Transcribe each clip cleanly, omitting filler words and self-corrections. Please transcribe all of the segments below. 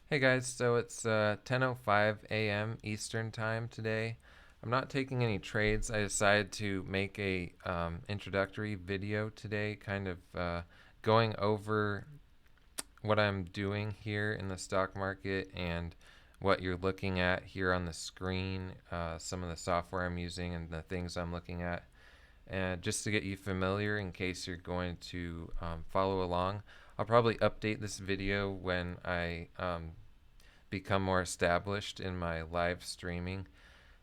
Hey guys, so it's 10:05 a.m. Eastern time today. I'm not taking any trades. I decided to make a introductory video today, kind of going over what I'm doing here in the stock market and what you're looking at here on the screen, some of the software I'm using and the things I'm looking at, and just to get you familiar in case you're going to follow along. I'll probably update this video when I become more established in my live streaming.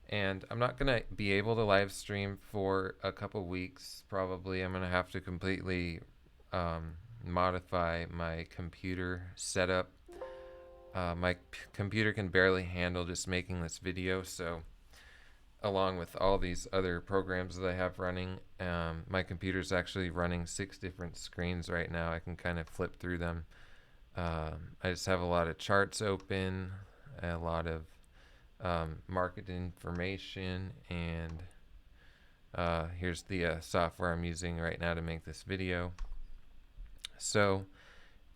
And I'm not going to be able to live stream for a couple weeks. Probably I'm going to have to completely modify my computer setup. My computer can barely handle just making this video, so along with all these other programs that I have running, my computer's actually running 6 different screens right now. I can kind of flip through them. I just have a lot of charts open, a lot of market information, and here's the software I'm using right now to make this video. So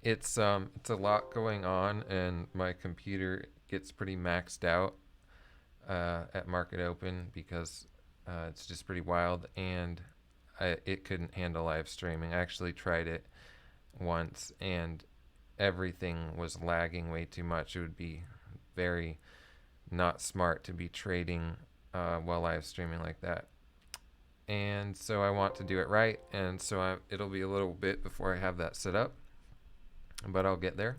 it's a lot going on, and my computer gets pretty maxed out at market open because it's just pretty wild, and it couldn't handle live streaming. I actually tried it once, and everything was lagging way too much. It would be very not smart to be trading while live streaming like that. And so I want to do it right, and so it'll be a little bit before I have that set up, but I'll get there.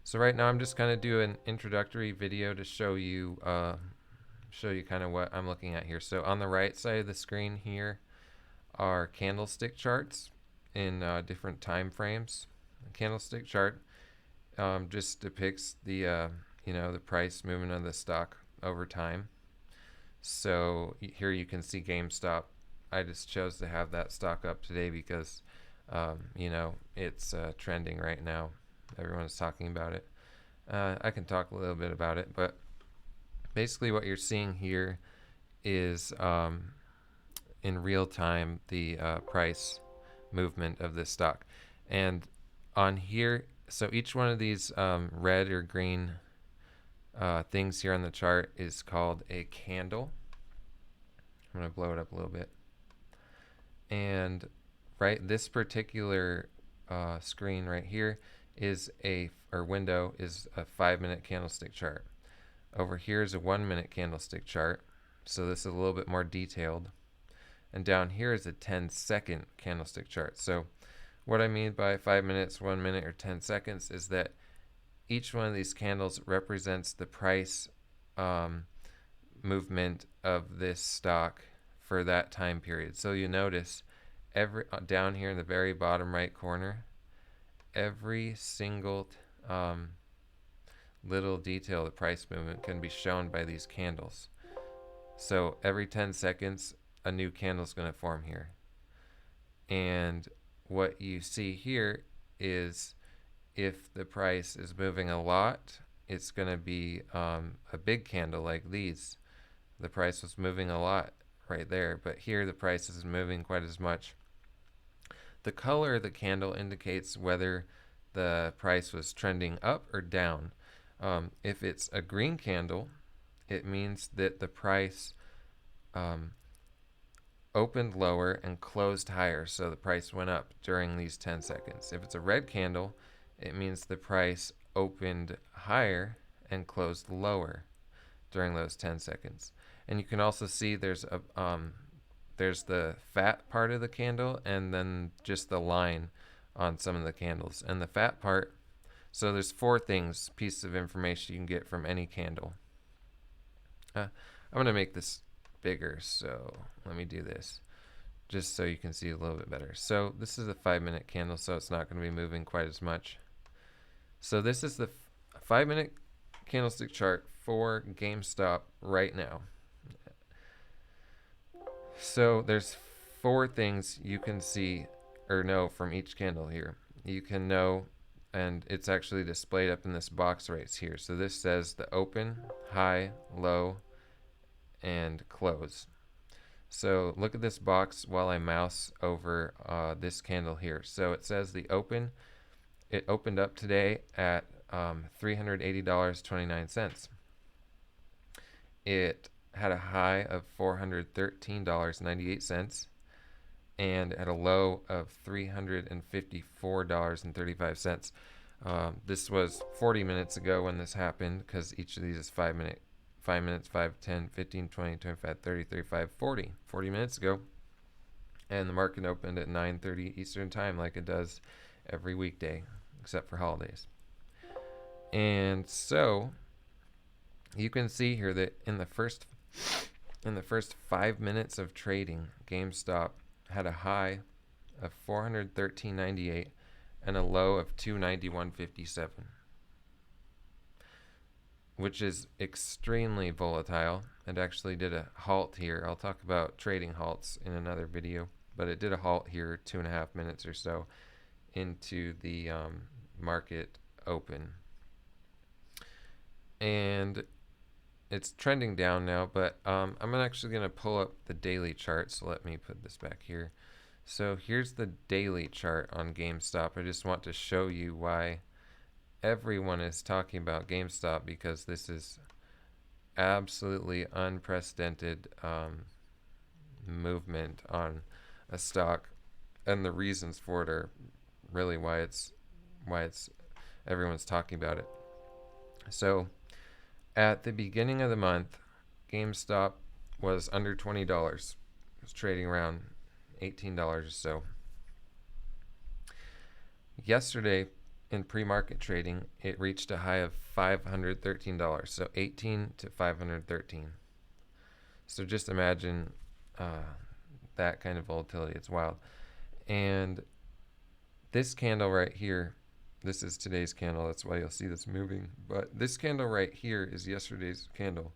So right now I'm just going to do an introductory video to show you kind of what I'm looking at here. So on the right side of the screen here are candlestick charts in different time frames. A candlestick chart just depicts the the price movement of the stock over time. So here you can see GameStop. I just chose to have that stock up today because it's trending right now. Everyone's talking about it. I can talk a little bit about it, but basically what you're seeing here is in real time the price movement of this stock. And on here, so each one of these red or green things here on the chart is called a candle. I'm going to blow it up a little bit. And this particular screen right here is window is a 5-minute candlestick chart. Over here is a 1-minute candlestick chart, so this is a little bit more detailed. And down here is a 10-second candlestick chart. So what I mean by 5 minutes, 1 minute, or 10 seconds is that each one of these candles represents the price movement of this stock for that time period. So you notice down here in the very bottom right corner, every single little detail of the price movement can be shown by these candles. So every 10 seconds, a new candle is going to form here. And what you see here is if the price is moving a lot, it's going to be a big candle like these. The price was moving a lot right there, but here the price isn't moving quite as much. The color of the candle indicates whether the price was trending up or down. If it's a green candle, it means that the price opened lower and closed higher, so the price went up during these 10 seconds. If it's a red candle, it means the price opened higher and closed lower during those 10 seconds. And you can also see there's the fat part of the candle and then just the line on some of the candles. And the fat part, so there's 4 pieces of information you can get from any candle. I'm going to make this bigger, so let me do this just so you can see a little bit better. So this is a 5-minute candle, so it's not going to be moving quite as much. So this is the 5-minute candlestick chart for GameStop right now. So there's 4 things you can see or know from each candle here. You can know, and it's actually displayed up in this box right here. So this says the open, high, low, and close. So look at this box while I mouse over this candle here. So it says the open. It opened up today at $380.29. It had a high of $413.98 and at a low of $354.35. This was 40 minutes ago when this happened, because each of these is 5 minutes, 5, 10, 15, 20, 25, 30, 35, 40. 40 minutes ago. And the market opened at 9:30 Eastern Time, like it does every weekday, except for holidays. And so you can see here that in the first 5 minutes of trading, GameStop had a high of $413.98 and a low of $291.57, which is extremely volatile. It actually did a halt here. I'll talk about trading halts in another video, but it did a halt here 2.5 minutes or so into the market open. And it's trending down now, but I'm actually going to pull up the daily chart, so let me put this back here. So here's the daily chart on GameStop. I just want to show you why everyone is talking about GameStop, because this is absolutely unprecedented movement on a stock, and the reasons for it are really why it's everyone's talking about it. So at the beginning of the month, GameStop was under $20. It was trading around $18 or so. Yesterday, in pre-market trading, it reached a high of $513. So 18 to 513. So just imagine that kind of volatility. It's wild. And this candle right here, this is today's candle. That's why you'll see this moving. But this candle right here is yesterday's candle.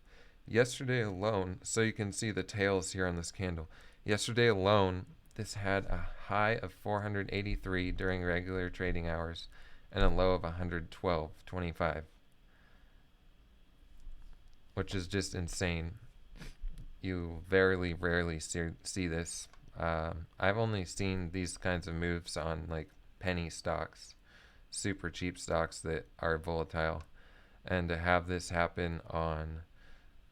Yesterday alone, so you can see the tails here on this candle. Yesterday alone, this had a high of 483 during regular trading hours and a low of 112.25, which is just insane. You very rarely see this. I've only seen these kinds of moves on like penny stocks, super cheap stocks that are volatile, and to have this happen on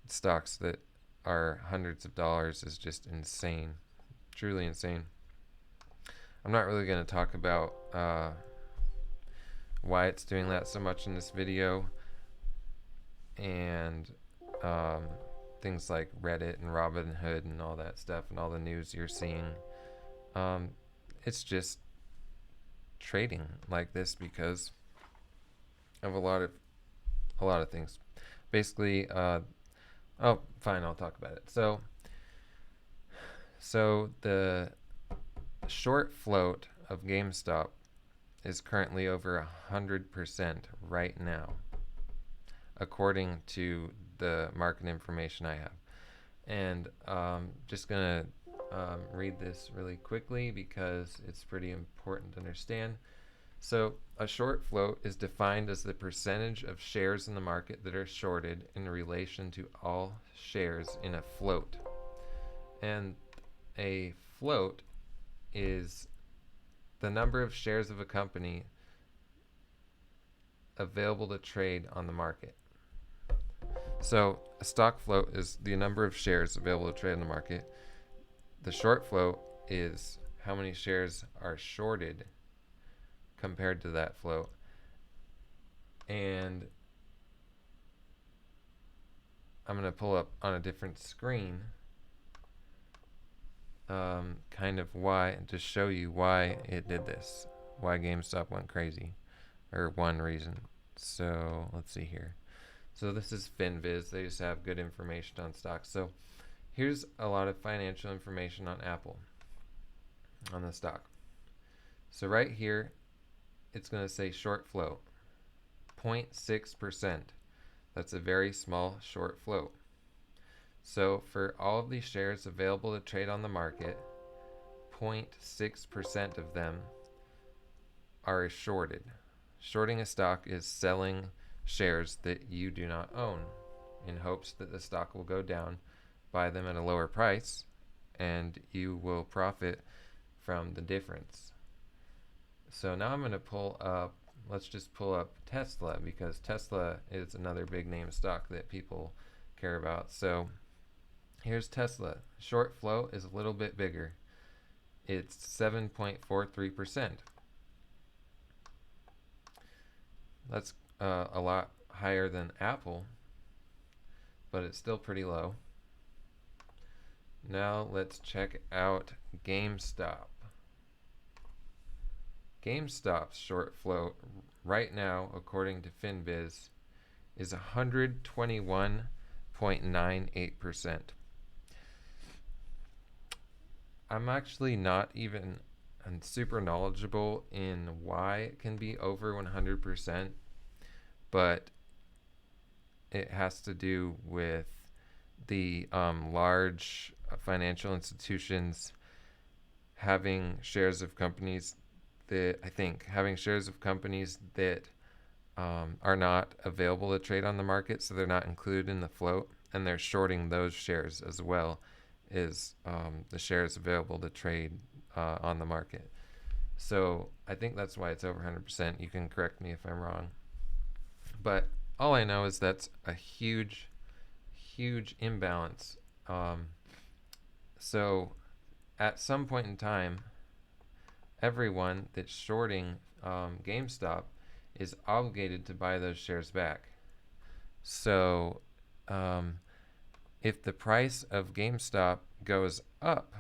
stocks that are hundreds of dollars is just insane, truly insane. I'm not really going to talk about why it's doing that so much in this video, and things like Reddit and Robinhood and all that stuff and all the news you're seeing. It's just trading like this because of a lot of things. Basically, oh, fine, I'll talk about it. So the short float of GameStop is currently over 100% right now, according to the market information I have. And just gonna read this really quickly because it's pretty important to understand. So a short float is defined as the percentage of shares in the market that are shorted in relation to all shares in a float. And a float is the number of shares of a company available to trade on the market. So a stock float is the number of shares available to trade on the market. The short float is how many shares are shorted compared to that float. And I'm going to pull up on a different screen kind of why, to show you why it did this, why GameStop went crazy, or one reason. So let's see here. So this is FinViz. They just have good information on stocks. So here's a lot of financial information on Apple, on the stock. So right here, it's going to say short float, 0.6%. That's a very small short float. So for all of these shares available to trade on the market, 0.6% of them are shorted. Shorting a stock is selling shares that you do not own in hopes that the stock will go down, buy them at a lower price, and you will profit from the difference. So now I'm going to pull up, let's just pull up Tesla, because Tesla is another big name stock that people care about. So here's Tesla. Short float is a little bit bigger. It's 7.43%. That's a lot higher than Apple, but it's still pretty low. Now let's check out GameStop. GameStop's short float right now, according to FinViz, is 121.98%. I'm actually not even super knowledgeable in why it can be over 100%, but it has to do with the large financial institutions having shares of companies that are not available to trade on the market, so they're not included in the float, and they're shorting those shares as well as the shares available to trade on the market. So I think that's why it's over 100%. You can correct me if I'm wrong. But all I know is that's a huge imbalance. So at some point in time, everyone that's shorting GameStop is obligated to buy those shares back. So if the price of GameStop goes up,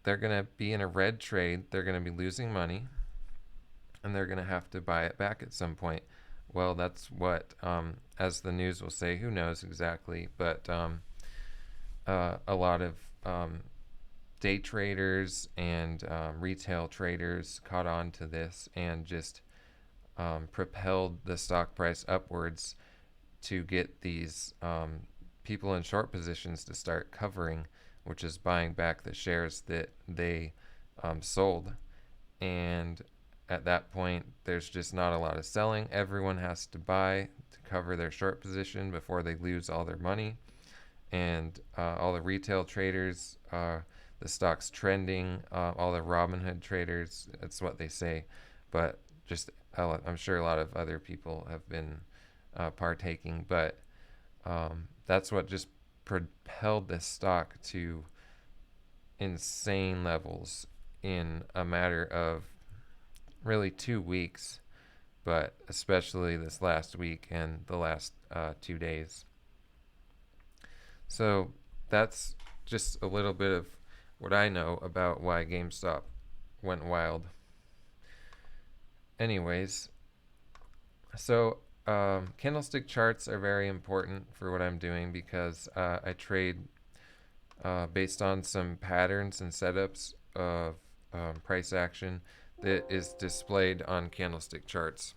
they're going to be in a red trade. They're going to be losing money, and they're going to have to buy it back at some point. Well, that's what, as the news will say, who knows exactly, but a lot of day traders and retail traders caught on to this and just propelled the stock price upwards to get these people in short positions to start covering, which is buying back the shares that they sold. And at that point, there's just not a lot of selling. Everyone has to buy to cover their short position before they lose all their money. And all the retail traders, the stock's trending, all the Robinhood traders, that's what they say. But just I'm sure a lot of other people have been partaking. But that's what just propelled this stock to insane levels in a matter of really 2 weeks, but especially this last week and the last 2 days. So that's just a little bit of what I know about why GameStop went wild. Anyways, so candlestick charts are very important for what I'm doing, because I trade based on some patterns and setups of price action that is displayed on candlestick charts.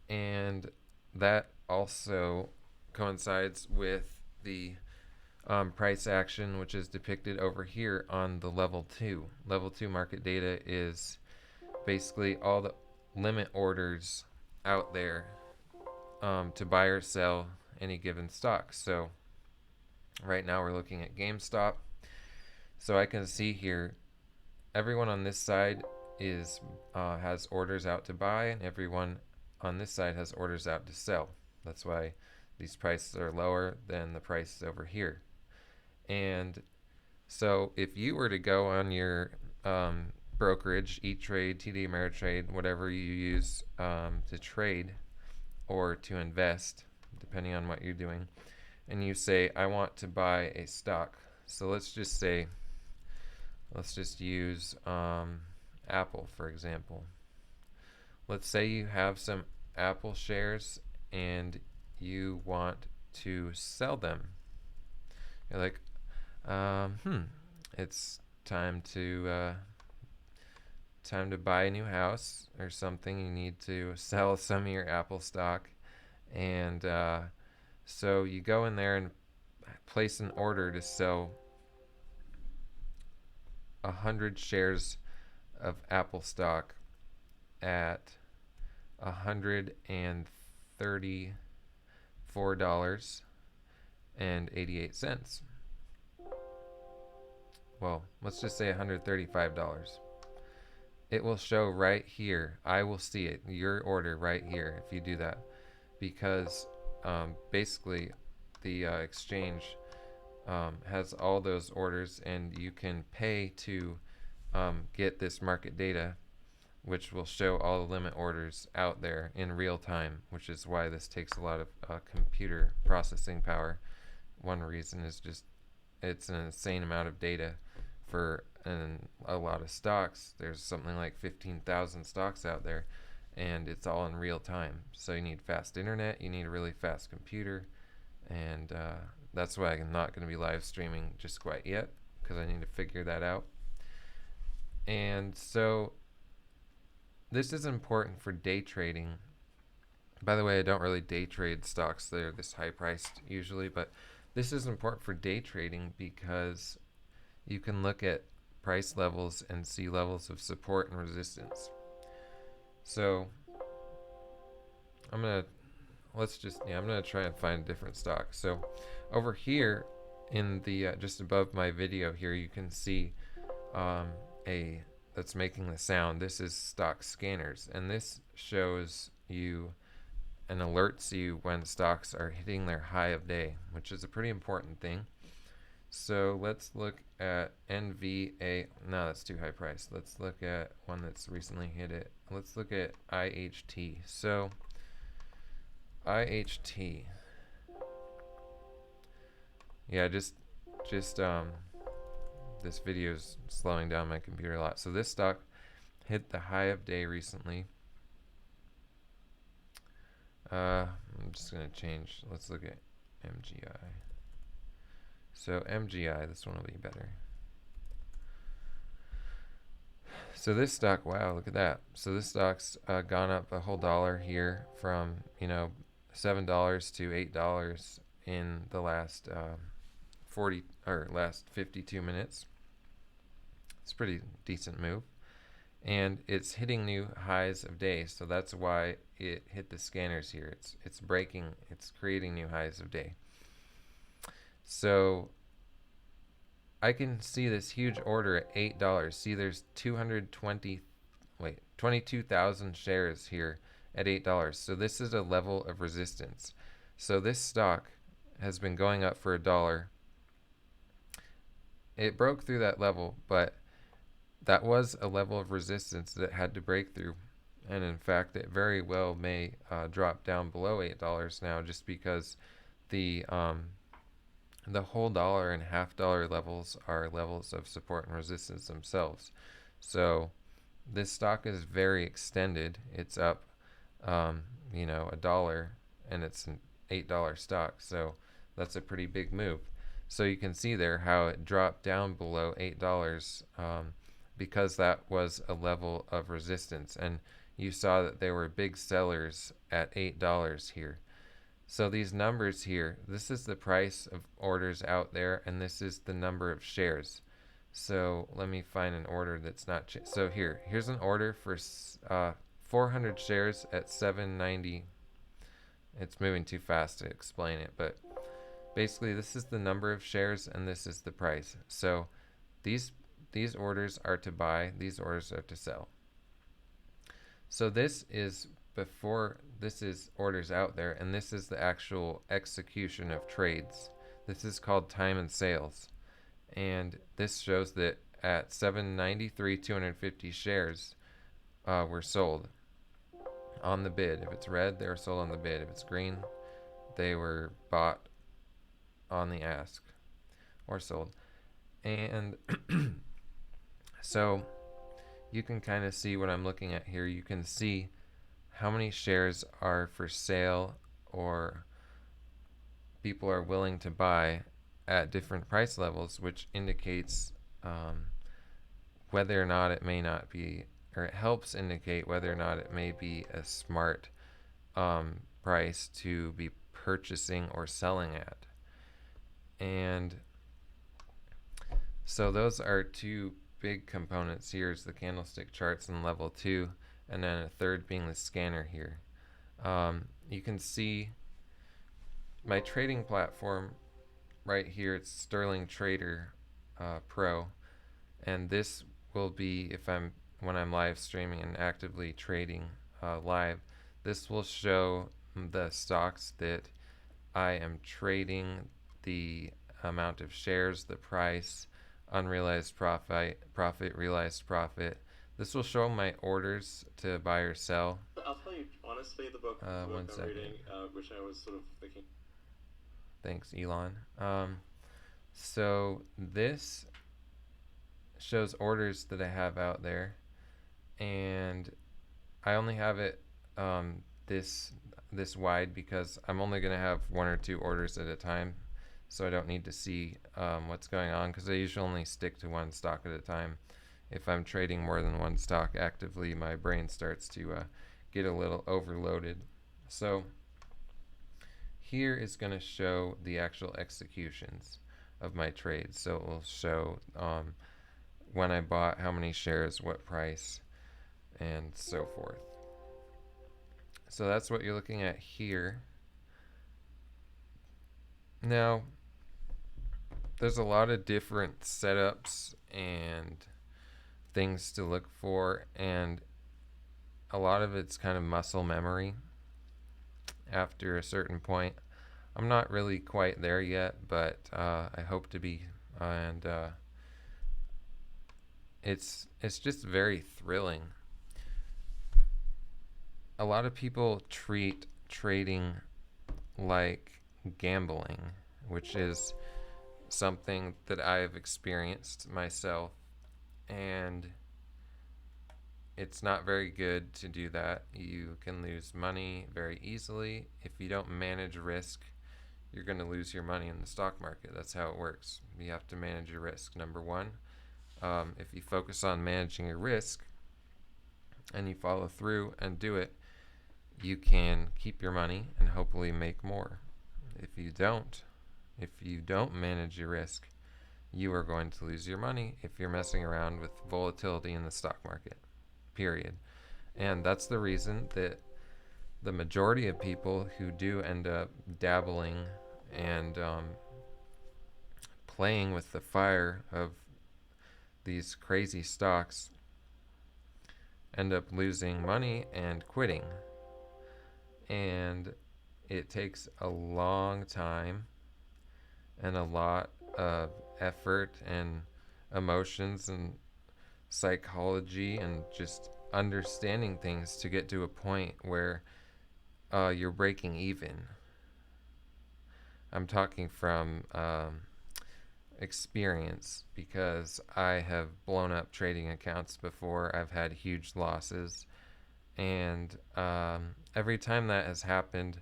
And that also coincides with the price action, which is depicted over here on the level 2. Level 2 market data is basically all the limit orders out there to buy or sell any given stock. So right now we're looking at GameStop. So I can see here everyone on this side is has orders out to buy, and everyone on this side has orders out to sell. That's why these prices are lower than the prices over here. And so if you were to go on your brokerage, E-Trade, TD Ameritrade, whatever you use to trade or to invest, depending on what you're doing, and you say, I want to buy a stock. So let's just use Apple, for example. Let's say you have some Apple shares and you want to sell them. You're like, it's time to buy a new house or something. You need to sell some of your Apple stock, and so you go in there and place an order to sell 100 shares of Apple stock at $134.88. Well, let's just say $135. it will show right here. I will see it, your order right here, if you do that, because basically the exchange has all those orders, and you can pay to get this market data, which will show all the limit orders out there in real time, which is why this takes a lot of computer processing power. One reason is just it's an insane amount of data for a lot of stocks. There's something like 15,000 stocks out there, and it's all in real time. So you need fast internet, you need a really fast computer, and that's why I'm not going to be live streaming just quite yet, because I need to figure that out. And so this is important for day trading. By the way, I don't really day trade stocks that are this high priced usually, but this is important for day trading because you can look at price levels and see levels of support and resistance. So I'm gonna try and find a different stock. So over here in the just above my video here, you can see a that's making the sound. This is stock scanners, and this shows you and alerts you when stocks are hitting their high of day, which is a pretty important thing. So let's look at NVA. No, that's too high price. Let's look at one that's recently hit it. Let's look at IHT. So IHT. Yeah, just this video is slowing down my computer a lot. So this stock hit the high of day recently. I'm just gonna change. Let's look at MGI. So MGI, this one will be better. So this stock, wow, look at that. So this stock's gone up a whole $1 here from, $7 to $8 in the last 52 minutes. It's a pretty decent move, and it's hitting new highs of day. So that's why it hit the scanners here. It's creating new highs of day. So I can see this huge order at $8. See, there's 22,000 shares here at $8. So this is a level of resistance. So this stock has been going up for $1. It broke through that level, but that was a level of resistance that it had to break through. And in fact, it very well may drop down below $8 now, just because the whole $1 and $0.50 levels are levels of support and resistance themselves. So this stock is very extended. It's up, $1, and it's an $8 stock. So that's a pretty big move. So you can see there how it dropped down below $8 because that was a level of resistance. And you saw that there were big sellers at $8 here. So these numbers here, this is the price of orders out there, and this is the number of shares. So let me find an order that's not so here's an order for 400 shares at $7.90. It's moving too fast to explain it, but basically this is the number of shares and this is the price. So these orders are to buy, these orders are to sell. So this is orders out there, and this is the actual execution of trades. This is called time and sales, and this shows that at $7.93, 250 shares were sold on the bid. If it's red, they were sold on the bid. If it's green, they were bought on the ask or sold. And so you can kind of see what I'm looking at here. You can see how many shares are for sale or people are willing to buy at different price levels, which indicates whether or not it may not be, or it helps indicate whether or not it may be a smart price to be purchasing or selling at. And so those are two big components. Here's the candlestick charts in level 2, and then a third being the scanner here. You can see my trading platform right here. It's Sterling Trader Pro, and this will be, if I'm when I'm live streaming and actively trading live, this will show the stocks that I am trading, the amount of shares, the price, unrealized profit, realized profit. This will show my orders to buy or sell. I'll tell you honestly, the book I'm reading, which I was sort of thinking. Thanks, Elon. So this shows orders that I have out there, and I only have it this wide because I'm only going to have 1 or 2 orders at a time, so I don't need to see what's going on, because I usually only stick to one stock at a time. If I'm trading more than one stock actively, my brain starts to get a little overloaded. So here is going to show the actual executions of my trades. So it will show when I bought, how many shares, what price, and so forth. So that's what you're looking at here. Now, there's a lot of different setups and things to look for, and a lot of it's kind of muscle memory after a certain point. I'm not really quite there yet, but I hope to be, and it's just very thrilling. A lot of people treat trading like gambling, which is something that I've experienced myself, and it's not very good to do that. You can lose money very easily. If you don't manage risk, you're going to lose your money in the stock market. That's how it works. You have to manage your risk, number one. If you focus on managing your risk and you follow through and do it, you can keep your money and hopefully make more. If you don't manage your risk, you are going to lose your money if you're messing around with volatility in the stock market, period. And that's the reason that the majority of people who do end up dabbling and playing with the fire of these crazy stocks end up losing money and quitting. And it takes a long time and a lot of effort and emotions and psychology and just understanding things to get to a point where you're breaking even. I'm talking from experience, because I have blown up trading accounts before. I've had huge losses, and every time that has happened,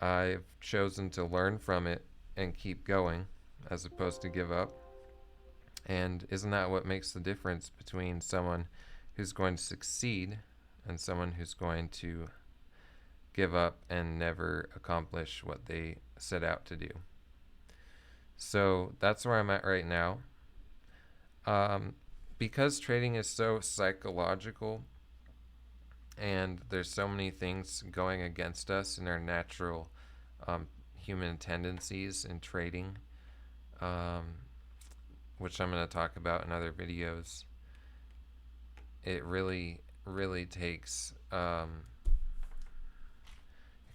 I've chosen to learn from it and keep going as opposed to give up. And isn't that what makes the difference between someone who's going to succeed and someone who's going to give up and never accomplish what they set out to do? So that's where I'm at right now. Because trading is so psychological and there's so many things going against us in our natural human tendencies in trading, which I'm going to talk about in other videos, it really takes, it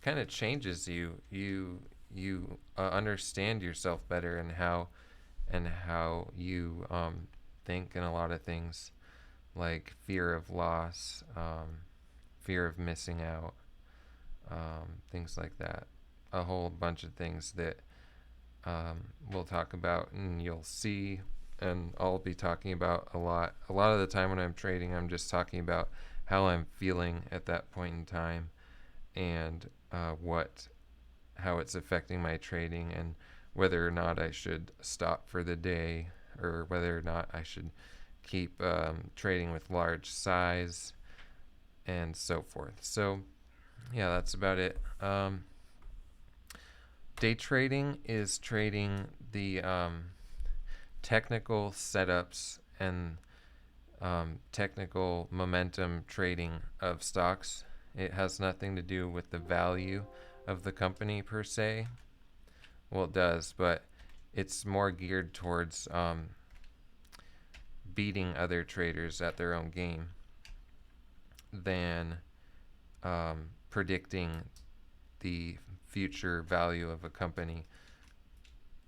kind of changes you. You understand yourself better and how you think in a lot of things, like fear of loss, fear of missing out, things like that. A whole bunch of things that we'll talk about and you'll see, and I'll be talking about a lot. A lot of the time when I'm trading, I'm just talking about how I'm feeling at that point in time, and how it's affecting my trading, and whether or not I should stop for the day, or whether or not I should keep trading with large size, and so forth. So yeah, that's about it. Day trading is trading the technical setups and technical momentum trading of stocks. It has nothing to do with the value of the company per se. Well, it does, but it's more geared towards beating other traders at their own game than predicting the future value of a company.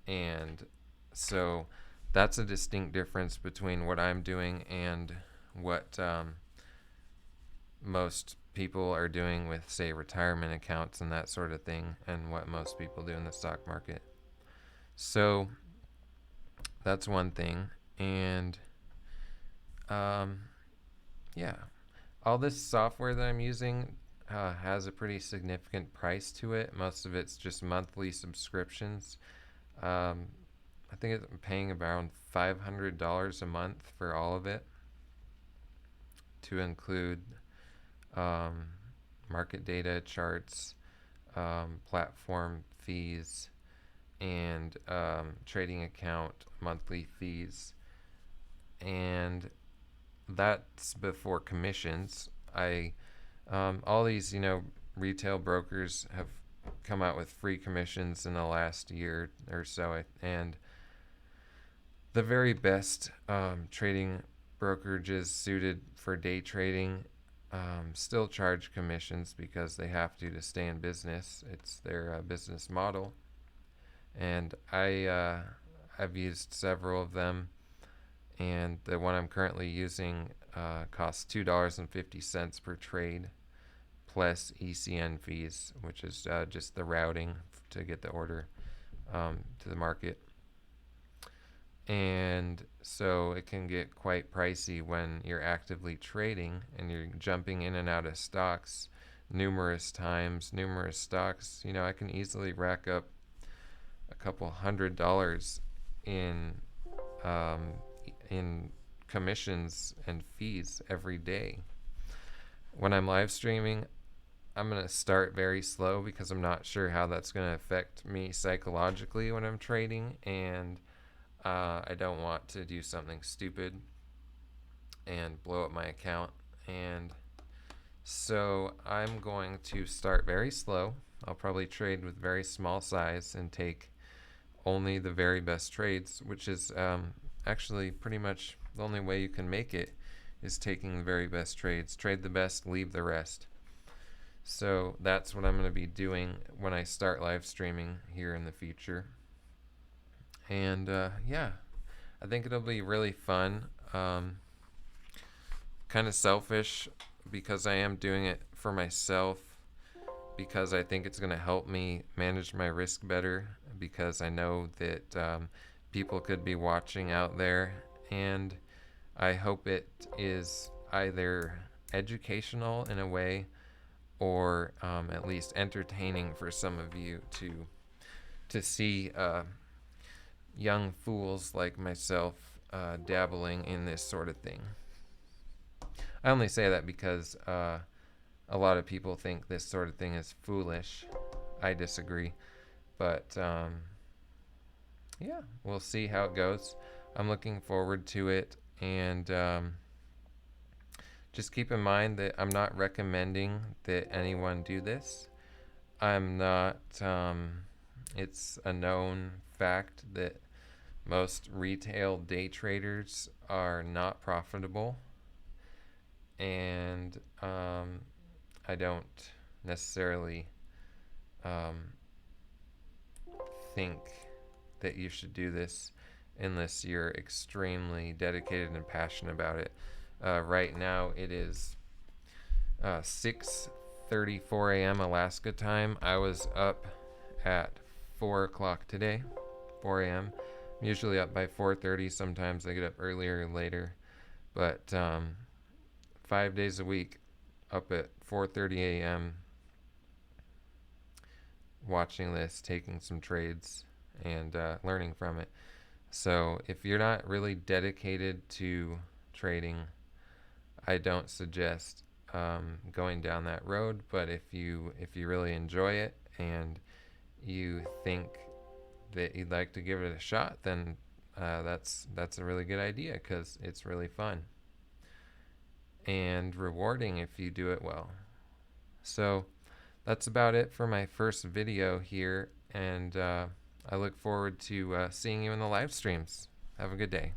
And so that's a distinct difference between what I'm doing and what most people are doing with, say, retirement accounts and that sort of thing, and what most people do in the stock market. So that's one thing. And yeah, all this software that I'm using has a pretty significant price to it. Most of it's just monthly subscriptions. I think I'm paying around $500 a month for all of it, to include market data, charts, platform fees, and trading account monthly fees. And that's before commissions. All these, retail brokers have come out with free commissions in the last year or so, and the very best trading brokerages suited for day trading still charge commissions because they have to stay in business. It's their business model. And I've used several of them, and the one I'm currently using costs $2.50 per trade, plus ECN fees, which is just the routing to get the order to the market. And so it can get quite pricey when you're actively trading and you're jumping in and out of stocks numerous times, numerous stocks. I can easily rack up a couple $100 in commissions and fees every day. When I'm live streaming, I'm going to start very slow because I'm not sure how that's going to affect me psychologically when I'm trading, and I don't want to do something stupid and blow up my account. And so I'm going to start very slow. I'll probably trade with very small size and take only the very best trades, which is actually pretty much the only way you can make it, is taking the very best trades. Trade the best, leave the rest. So that's what I'm going to be doing when I start live streaming here in the future. And yeah, I think it'll be really fun. Kind of selfish because I am doing it for myself, because I think it's going to help me manage my risk better, because I know that people could be watching out there, and I hope it is either educational in a way, or at least entertaining for some of you to see young fools like myself dabbling in this sort of thing. I only say that because a lot of people think this sort of thing is foolish. I disagree. But yeah, we'll see how it goes. I'm looking forward to it. And just keep in mind that I'm not recommending that anyone do this. I'm not, it's a known fact that most retail day traders are not profitable. And I don't necessarily think that you should do this unless you're extremely dedicated and passionate about it. Right now it is 6:34 a.m. Alaska time. I was up at 4 o'clock today, 4 a.m. I'm usually up by 4:30. Sometimes I get up earlier or later, but 5 days a week up at 4:30 a.m. watching this, taking some trades, and learning from it. So if you're not really dedicated to trading, I don't suggest going down that road. But if you really enjoy it and you think that you'd like to give it a shot, then that's a really good idea, because it's really fun and rewarding if you do it well. So that's about it for my first video here, and I look forward to seeing you in the live streams. Have a good day.